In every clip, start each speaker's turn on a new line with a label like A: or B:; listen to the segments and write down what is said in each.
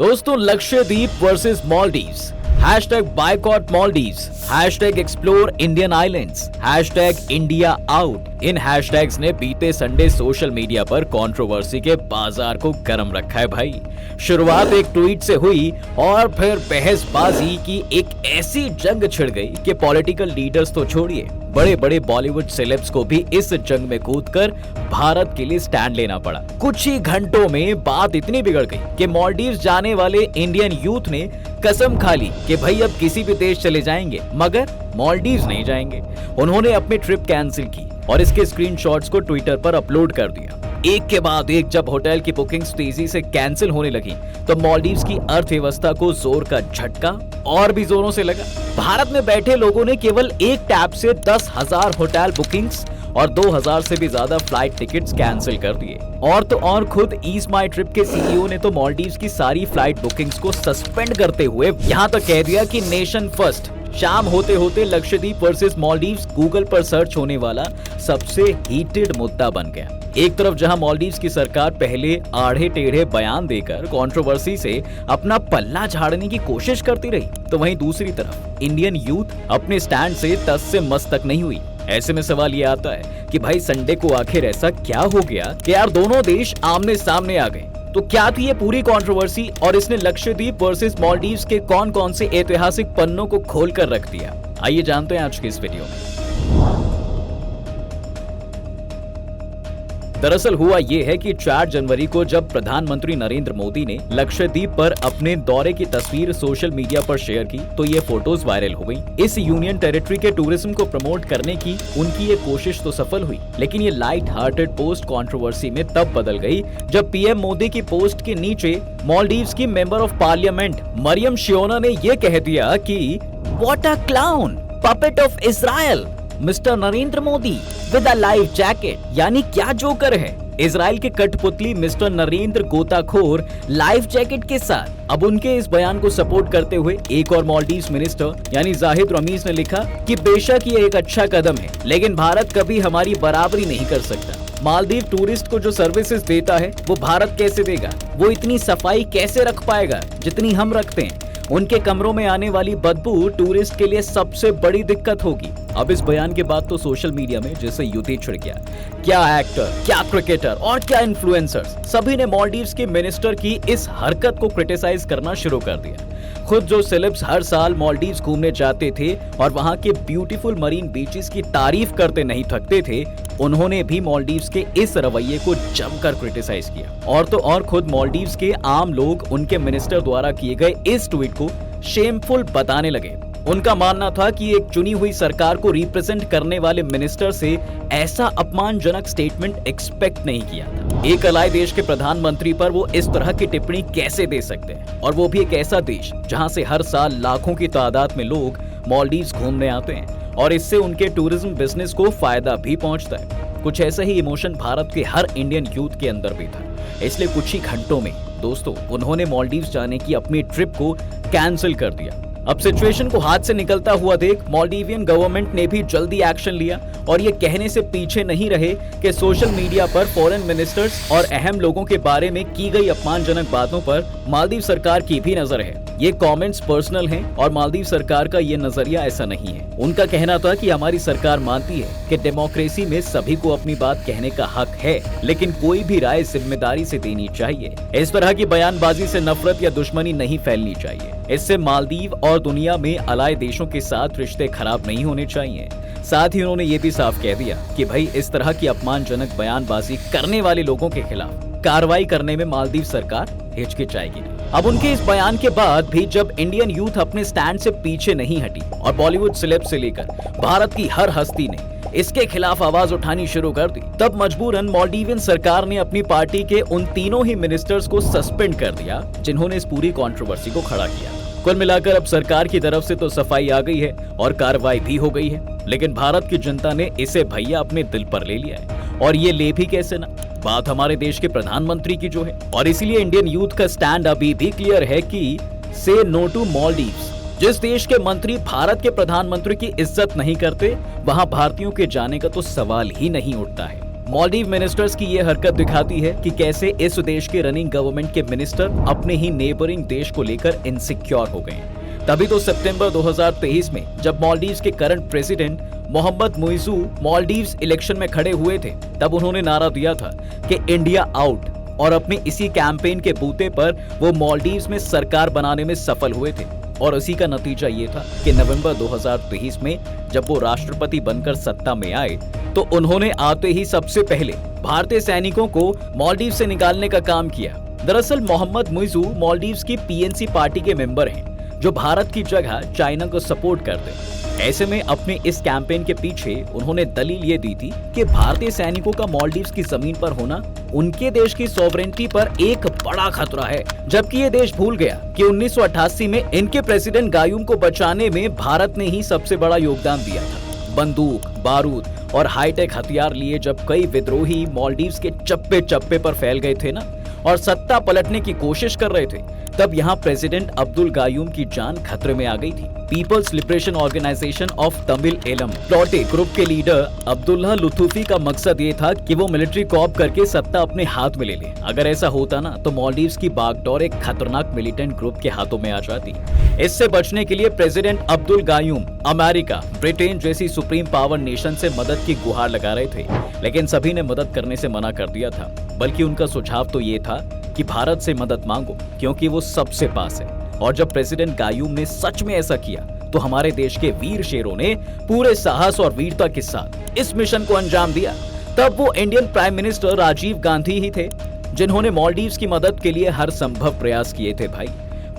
A: दोस्तों, Lakshadweep versus Maldives, #boycott Maldives, #explore Indian islands, #India out. इन hashtags ने बीते संडे सोशल मीडिया पर कंट्रोवर्सी के बाजार को गर्म रखा है भाई। शुरुआत एक ट्वीट से हुई और फिर बहसबाजी की एक ऐसी जंग छिड़ गई कि पॉलिटिकल लीडर्स तो छोड़िए, बड़े बड़े बॉलीवुड सेलेब्स को भी इस जंग में कूदकर भारत के लिए स्टैंड लेना पड़ा। कुछ ही घंटों में बात इतनी बिगड़ गई कि मालदीव्स जाने वाले इंडियन यूथ ने कसम खा ली कि भाई अब किसी भी देश चले जाएंगे मगर मालदीव्स नहीं जाएंगे। उन्होंने अपनी ट्रिप कैंसिल की और इसके स्क्रीनशॉट्स को ट्विटर पर अपलोड कर दिया। एक के बाद एक जब होटल की बुकिंग्स तेजी से कैंसिल होने लगी तो मालदीव्स की अर्थव्यवस्था को जोर का झटका और भी जोरों से लगा। भारत में बैठे लोगों ने केवल एक टैप से 10,000 होटल बुकिंग्स और 2,000 से भी ज्यादा फ्लाइट टिकट्स कैंसिल कर दिए। और तो और खुद ईज माई ट्रिप के सीईओ ने तो मालदीव्स की सारी फ्लाइट बुकिंग्स को सस्पेंड करते हुए यहाँ तक कह दिया कि नेशन फर्स्ट। शाम होते होते लक्षद्वीप वर्सेस मालदीव्स गूगल पर सर्च होने वाला सबसे हीटेड मुद्दा बन गया। एक तरफ जहां मालदीव्स की सरकार पहले आढ़े टेढ़े बयान देकर कंट्रोवर्सी से अपना पल्ला झाड़ने की कोशिश करती रही, तो वहीं दूसरी तरफ इंडियन यूथ अपने स्टैंड से तस से मस तक नहीं हुई। ऐसे में सवाल ये आता है कि भाई संडे को आखिर ऐसा क्या हो गया कि यार दोनों देश आमने सामने आ गए। तो क्या थी ये पूरी कंट्रोवर्सी और इसने लक्षद्वीप वर्सेस मालदीव्स के कौन कौन से ऐतिहासिक पन्नों को खोल कर रख दिया, आइए जानते हैं आज के इस वीडियो में। दरअसल हुआ ये है कि 4 जनवरी को जब प्रधानमंत्री नरेंद्र मोदी ने लक्षद्वीप पर अपने दौरे की तस्वीर सोशल मीडिया पर शेयर की तो ये फोटोज वायरल हो गई। इस यूनियन टेरिटरी के टूरिज्म को प्रमोट करने की उनकी ये कोशिश तो सफल हुई, लेकिन ये लाइट हार्टेड पोस्ट कंट्रोवर्सी में तब बदल गई जब पीएम मोदी की पोस्ट के नीचे मालदीव्स की मेंबर ऑफ पार्लियामेंट मरियम शियोना ने ये कह दिया कि what a clown, puppet of Israel, mister Narendra Modi with a life jacket. यानी क्या जोकर है, इजराइल के कठपुतली मिस्टर नरेंद्र गोताखोर लाइफ जैकेट के साथ। अब उनके इस बयान को सपोर्ट करते हुए एक और मालदीव्स मिनिस्टर यानी जाहिद रमीज ने लिखा कि बेशक ये एक अच्छा कदम है, लेकिन भारत कभी हमारी बराबरी नहीं कर सकता। मालदीव टूरिस्ट को जो सर्विसेज देता है वो भारत कैसे देगा? वो इतनी सफाई कैसे रख पाएगा जितनी हम रखते हैं? उनके कमरों में आने वाली बदबू टूरिस्ट के लिए सबसे बड़ी दिक्कत होगी। अब इस बयान के बाद तो सोशल मीडिया में जैसे युद्ध ही छिड़ गया। क्या एक्टर, क्या क्रिकेटर और क्या इन्फ्लुएंसर्स, सभी ने मालदीव्स के मिनिस्टर की इस हरकत को क्रिटिसाइज करना शुरू कर दिया। खुद जो सेलेब्स हर साल मालदीव्स घूमने जाते थे और वहां के ब्यूटीफुल मरीन बीचेस की तारीफ करते नहीं थकते थे, उन्होंने भी मालदीव्स के इस रवैये को जमकर क्रिटिसाइज किया। और तो और खुद मालदीव्स के आम लोग उनके मिनिस्टर द्वारा किए गए इस ट्वीट को शेमफुल बताने लगे। उनका मानना था कि एक चुनी हुई सरकार को रिप्रेजेंट करने वाले मिनिस्टर से ऐसा अपमानजनक स्टेटमेंट एक्सपेक्ट नहीं किया था। एक अलाय देश के प्रधानमंत्री पर वो इस तरह की टिप्पणी कैसे दे सकते हैं, और वो भी एक ऐसा देश जहां से हर साल लाखों की तादाद में लोग मालदीव्स घूमने आते हैं और इससे उनके टूरिज्म बिजनेस को फायदा भी पहुंचता है। कुछ ऐसा ही इमोशन भारत के हर इंडियन यूथ के अंदर भी था, इसलिए कुछ ही घंटों में दोस्तों उन्होंने मालदीव्स जाने की अपनी ट्रिप को कैंसिल कर दिया। अब सिचुएशन को हाथ से निकलता हुआ देख मालदीवियन गवर्नमेंट ने भी जल्दी एक्शन लिया और ये कहने से पीछे नहीं रहे कि सोशल मीडिया पर फॉरेन मिनिस्टर्स और अहम लोगों के बारे में की गई अपमानजनक बातों पर मालदीव सरकार की भी नजर है। ये कमेंट्स पर्सनल हैं और मालदीव सरकार का ये नजरिया ऐसा नहीं है। उनका कहना था कि हमारी सरकार मानती है कि डेमोक्रेसी में सभी को अपनी बात कहने का हक है, लेकिन कोई भी राय जिम्मेदारी से देनी चाहिए। इस तरह की बयानबाजी से नफरत या दुश्मनी नहीं फैलनी चाहिए। इससे मालदीव और दुनिया में अलाय देशों के साथ रिश्ते खराब नहीं होने चाहिए। साथ ही उन्होंने ये भी साफ कह दिया कि भाई इस तरह की अपमानजनक बयानबाजी करने वाले लोगों के खिलाफ कार्रवाई करने में मालदीव सरकार हिचकिचाएगी नहीं। अब उनके इस बयान के बाद भी जब इंडियन यूथ अपने स्टैंड से पीछे नहीं हटी और बॉलीवुड सेलेब से लेकर भारत की हर हस्ती ने इसके खिलाफ आवाज उठानी शुरू कर दी, तब मजबूरन मालदीवियन सरकार ने अपनी पार्टी के उन तीनों ही मिनिस्टर्स को सस्पेंड कर दिया जिन्होंने इस पूरी कंट्रोवर्सी को खड़ा किया। कुल मिलाकर अब सरकार की तरफ से तो सफाई आ गई है और कार्रवाई भी हो गई है, लेकिन भारत की जनता ने इसे भैया अपने दिल पर ले लिया है। और ये ले भी कैसे ना, बात हमारे देश के प्रधानमंत्री की जो है। और इसीलिए इंडियन यूथ का स्टैंड अभी भी क्लियर है कि से नो टू मालदीव्स। जिस देश के मंत्री भारत के प्रधानमंत्री की इज्जत नहीं करते, वहां भारतीयों के जाने का तो सवाल ही नहीं उठता है। मालदीव मिनिस्टर्स की ये हरकत दिखाती है कि कैसे इस देश के रनिंग गवर्नमेंट के मिनिस्टर अपने ही नेबरिंग देश को लेकर इनसिक्योर हो गए। तभी तो सितंबर 2023 में जब मालदीव्स के current president Mohamed Muizzu Maldives election में खड़े हुए थे, तब उन्होंने नारा दिया था कि इंडिया आउट, और अपने इसी कैंपेन के बूते पर वो मालदीव्स में सरकार बनाने में सफल हुए थे। और उसी का नतीजा ये था कि नवंबर 2023 में जब वो राष्ट्रपति बनकर सत्ता में आए तो उन्होंने आते ही सबसे पहले भारतीय सैनिकों को मालदीव से निकालने का काम किया। दरअसल मोहम्मद मुइज़ू मालदीव्स की पीएनसी पार्टी के मेंबर हैं, जो भारत की जगह चाइना को सपोर्ट करते हैं। ऐसे में अपने इस कैंपेन के पीछे उन्होंने दलील ये दी थी कि भारतीय सैनिकों का मालदीव्स की जमीन पर होना उनके देश की सॉवरेनिटी पर एक बड़ा खतरा है, जबकि ये देश भूल गया कि 1988 में इनके प्रेसिडेंट गायूम को बचाने में भारत ने ही सबसे बड़ा योगदान दिया था। बंदूक, बारूद और हाईटेक हथियार लिए जब कई विद्रोही मालदीव्स के चप्पे चप्पे पर फैल गए थे ना, और सत्ता पलटने की कोशिश कर रहे थे, तब यहाँ प्रेसिडेंट अब्दुल गायूम की जान खतरे में आ गई थी। People's Liberation Organisation of Tamil Eelam PLOTE group के लीडर अब्दुल्ला लुथुफी का मकसद ये था कि वो मिलिट्री कॉप करके सत्ता अपने हाथ में ले ले। अगर ऐसा होता ना तो मालदीव्स की बागडोर एक खतरनाक मिलिटेंट ग्रुप के हाथों में आ जाती। इससे बचने के लिए प्रेसिडेंट अब्दुल गायूम अमेरिका, ब्रिटेन जैसी सुप्रीम पावर नेशन से मदद की गुहार लगा रहे थे, लेकिन सभी ने मदद करने से मना कर दिया था। बल्कि उनका सुझाव तो ये था कि भारत से मदद मांगो, क्योंकि वो सबसे पास है। और जब प्रेसिडेंट गायूम ने सच में ऐसा किया तो हमारे देश के वीर शेरों ने पूरे साहस और वीरता के साथ इस मिशन को अंजाम दिया। तब वो Indian prime minister Rajiv Gandhi ही थे, जिन्होंने मालदीव्स की मदद के लिए हर संभव प्रयास किए थे भाई।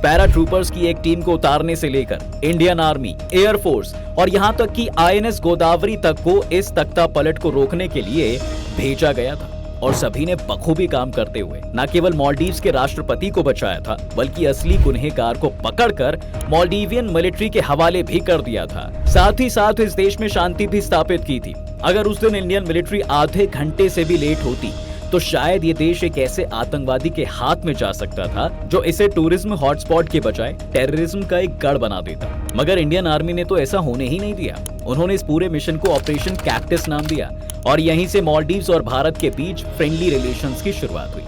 A: पैरा ट्रूपर्स की एक टीम को उतारने से लेकर इंडियन आर्मी, एयरफोर्स और यहाँ तक कि आईएनएस गोदावरी तक को इस तख्ता पलट को रोकने के लिए भेजा गया था। और सभी ने बखूबी काम करते हुए न केवल मालदीव्स के राष्ट्रपति को बचाया था, बल्कि असली गुनहगार को पकड़कर मालदीवियन मिलिट्री के हवाले भी कर दिया था। साथ ही साथ इस देश में शांति भी स्थापित की थी। अगर उस दिन इंडियन मिलिट्री आधे घंटे से भी लेट होती तो शायद ये देश एक ऐसे आतंकवादी के हाथ में जा सकता था जो इसे टूरिज्म हॉटस्पॉट के बजाय टेररिज्म का एक गढ़ बना देता। मगर इंडियन आर्मी ने तो ऐसा होने ही नहीं दिया। उन्होंने इस पूरे मिशन को ऑपरेशन कैक्टस नाम दिया और यहीं से मालदीव्स और भारत के बीच फ्रेंडली रिलेशंस की शुरुआत हुई।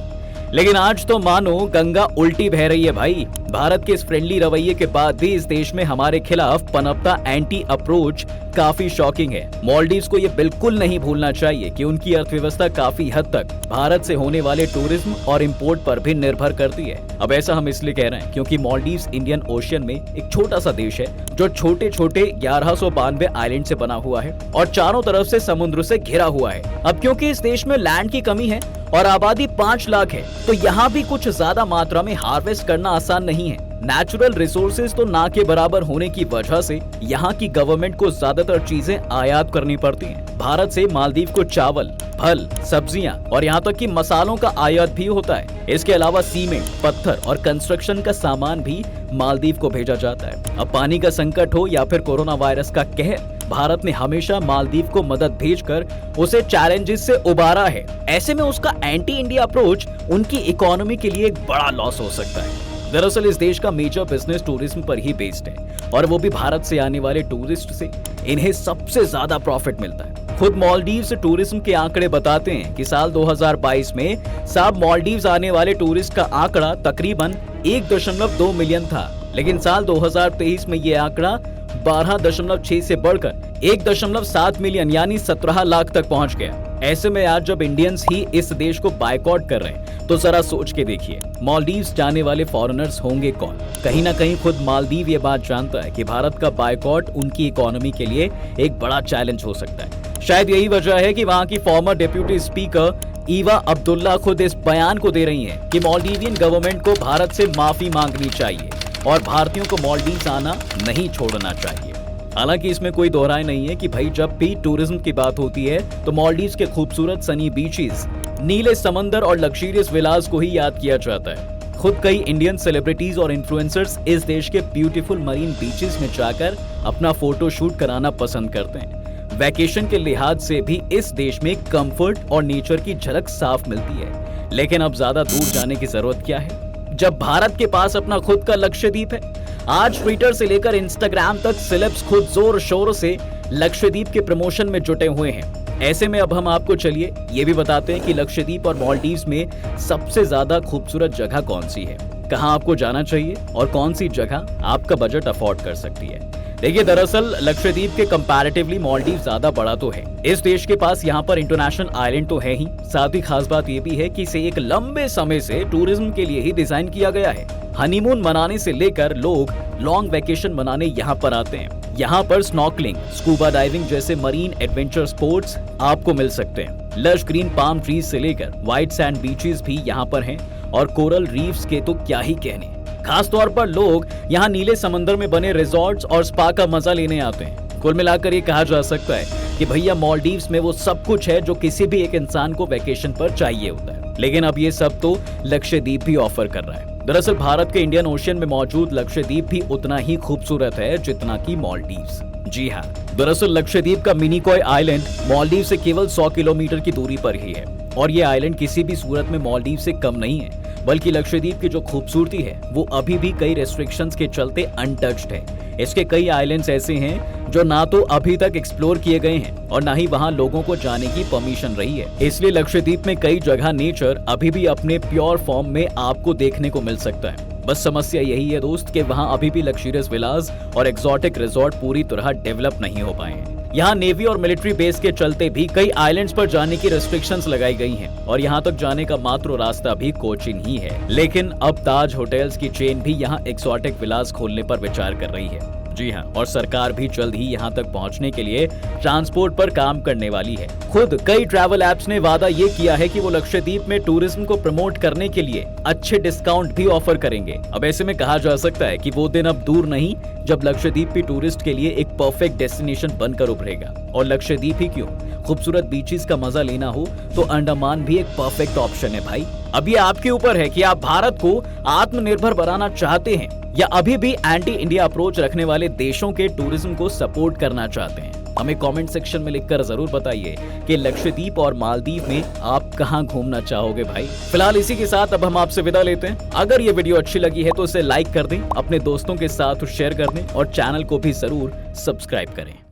A: लेकिन आज तो मानो गंगा उल्टी बह रही है भाई। भारत के इस फ्रेंडली रवैये के बाद भी इस देश में हमारे खिलाफ पनपता एंटी अप्रोच काफी शॉकिंग है। मालदीव्स को ये बिल्कुल नहीं भूलना चाहिए कि उनकी अर्थव्यवस्था काफी हद तक भारत से होने वाले टूरिज्म और इंपोर्ट पर भी निर्भर करती है। अब ऐसा हम इसलिए कह रहे हैं क्योंकि मालदीव्स इंडियन ओशियन में एक छोटा सा देश है जो छोटे छोटे 1192 आइलैंड से बना हुआ है और चारों तरफ से समुद्र से घिरा हुआ है। अब क्योंकि इस देश में लैंड की कमी है और आबादी 5 लाख है, तो यहाँ भी कुछ ज्यादा मात्रा में हार्वेस्ट करना आसान नहीं है। नेचुरल रिसोर्सेज तो ना के बराबर होने की वजह से यहाँ की गवर्नमेंट को ज्यादातर चीजें आयात करनी पड़ती हैं। भारत से मालदीव को चावल, फल, सब्जियां और यहाँ तक कि मसालों का आयात भी होता है। इसके अलावा सीमेंट, पत्थर और कंस्ट्रक्शन का सामान भी मालदीव को भेजा जाता है। अब पानी का संकट हो या फिर कोरोना वायरस का कहर, भारत ने हमेशा मालदीव को मदद भेजकर उसे चैलेंजेस से उबारा है। ऐसे में उसका एंटी इंडिया अप्रोच उनकी इकोनॉमी के लिए एक बड़ा लॉस हो सकता है। दरअसल इस देश का मेजर बिजनेस टूरिज्म पर ही बेस्ड है और वो भी भारत से आने वाले टूरिस्ट से इन्हें सबसे ज्यादा प्रॉफिट मिलता है। खुद मालदीव से टूरिज्म के आंकड़े बताते हैं कि साल 2022 में सब मालदीव्स आने वाले टूरिस्ट का आंकड़ा तकरीबन 1.2 मिलियन था, लेकिन साल 2023 में ये आंकड़ा 12.6 से बढ़कर 1.7 मिलियन यानी 17 लाख तक पहुंच गया। ऐसे में आज जब इंडियंस ही इस देश को बायकॉट कर रहे हैं तो जरा सोच के देखिए मालदीव्स जाने वाले फॉरेनर्स होंगे कौन। कहीं ना कहीं खुद मालदीव ये बात जानता है कि भारत का बायकॉट उनकी इकोनॉमी के लिए एक बड़ा चैलेंज हो सकता है। शायद यही वजह है कि वहाँ की farmer deputy speaker Eva Abdullah खुद इस बयान को दे रही हैं कि मालदीवियन गवर्नमेंट को भारत से माफी मांगनी चाहिए और भारतीयों को मालदीव्स आना नहीं छोड़ना चाहिए। हालांकि इसमें कोई दोहराए नहीं है कि भाई जब भी टूरिज्म की बात होती है तो मालदीव्स के खूबसूरत सनी बीचेस, नीले समंदर और लग्जरियस विलास को ही याद किया जाता है। खुद कई इंडियन सेलिब्रिटीज और इन्फ्लुएंसर्स इस देश के ब्यूटीफुल मरीन बीचेस में जाकर अपना फोटो शूट कराना पसंद करते हैं। वैकेशन के लिहाज से भी इस देश में कंफर्ट और नेचर की झलक साफ मिलती है। लेकिन अब ज्यादा दूर जाने की जरूरत क्या है जब भारत के पास अपना खुद का लक्षद्वीप है। आज ट्विटर से लेकर इंस्टाग्राम तक सेलेब्स खुद जोर शोर से लक्षद्वीप के प्रमोशन में जुटे हुए हैं। ऐसे में अब हम आपको चलिए ये भी बताते हैं कि लक्षद्वीप और मालदीव्स में सबसे ज्यादा खूबसूरत जगह कौन सी है, कहां आपको जाना चाहिए और कौन सी जगह आपका बजट अफोर्ड कर सकती है। देखिए, दरअसल लक्षद्वीप के कंपैरेटिवली मालदीव ज्यादा बड़ा तो है। इस देश के पास यहाँ पर इंटरनेशनल आइलैंड तो है ही, साथ ही खास बात ये भी है कि इसे एक लंबे समय से टूरिज्म के लिए ही डिजाइन किया गया है। हनीमून मनाने से लेकर लोग लॉन्ग वेकेशन मनाने यहाँ पर आते हैं। यहाँ पर स्नॉर्कलिंग, स्कूबा डाइविंग जैसे मरीन एडवेंचर स्पोर्ट्स आपको मिल सकते हैं। लश ग्रीन पाम ट्रीज से लेकर व्हाइट सैंड बीचेस भी यहाँ पर हैं और कोरल रीफ्स के तो क्या ही कहने। खास तौर पर लोग यहाँ नीले समंदर में बने रिजॉर्ट्स और स्पा का मजा लेने आते हैं। कुल मिलाकर ये कहा जा सकता है कि भैया मालदीव्स में वो सब कुछ है जो किसी भी एक इंसान को वेकेशन पर चाहिए होता है। लेकिन अब ये सब तो लक्षद्वीप भी ऑफर कर रहा है। दरअसल भारत के इंडियन ओशियन में मौजूद लक्षद्वीप भी उतना ही खूबसूरत है जितना कि मालदीव्स। जी हाँ, दरअसल लक्षद्वीप का मिनिकॉय आइलैंड मालदीव से केवल 100 किलोमीटर की दूरी पर ही है और ये आइलैंड किसी भी सूरत में मालदीव से कम नहीं है, बल्कि लक्षद्वीप की जो खूबसूरती है वो अभी भी कई रेस्ट्रिक्शंस के चलते अनटच्ड है। इसके कई आइलैंड्स ऐसे हैं जो ना तो अभी तक एक्सप्लोर किए गए हैं और ना ही वहां लोगों को जाने की परमिशन रही है। इसलिए लक्षद्वीप में कई जगह नेचर अभी भी अपने प्योर फॉर्म में आपको देखने को मिल सकता है। बस समस्या यही है दोस्त कि वहां अभी भी लग्जरियस विलास और एक्सोटिक रिजॉर्ट पूरी तरह डेवलप नहीं हो पाए हैं। यहाँ नेवी और मिलिट्री बेस के चलते भी कई आइलैंड्स पर जाने की रेस्ट्रिक्शंस लगाई गई हैं और यहाँ तक जाने का मात्र रास्ता भी कोचीन ही है। लेकिन अब ताज होटल्स की चेन भी यहाँ एक्सोटिक विलास खोलने पर विचार कर रही है। जी हाँ, और सरकार भी जल्द ही यहाँ तक पहुँचने के लिए ट्रांसपोर्ट पर काम करने वाली है। खुद कई ट्रैवल एप्स ने वादा ये किया है कि वो लक्षद्वीप में टूरिज्म को प्रमोट करने के लिए अच्छे डिस्काउंट भी ऑफर करेंगे। अब ऐसे में कहा जा सकता है कि वो दिन अब दूर नहीं जब लक्षद्वीप भी टूरिस्ट के लिए एक परफेक्ट डेस्टिनेशन बनकर उभरेगा। और लक्षद्वीप ही क्यों, खूबसूरत बीचेस का मजा लेना हो तो अंडमान भी एक परफेक्ट ऑप्शन है भाई। अब ये आपके ऊपर है कि आप भारत को आत्मनिर्भर बनाना चाहते हैं या अभी भी एंटी इंडिया अप्रोच रखने वाले देशों के टूरिज्म को सपोर्ट करना चाहते हैं। हमें कमेंट सेक्शन में लिखकर जरूर बताइए कि लक्षद्वीप और मालदीव में आप कहां घूमना चाहोगे भाई। फिलहाल इसी के साथ अब हम आपसे विदा लेते हैं। अगर ये वीडियो अच्छी लगी है तो इसे लाइक कर दें, अपने दोस्तों के साथ शेयर कर दें और चैनल को भी जरूर सब्सक्राइब करें।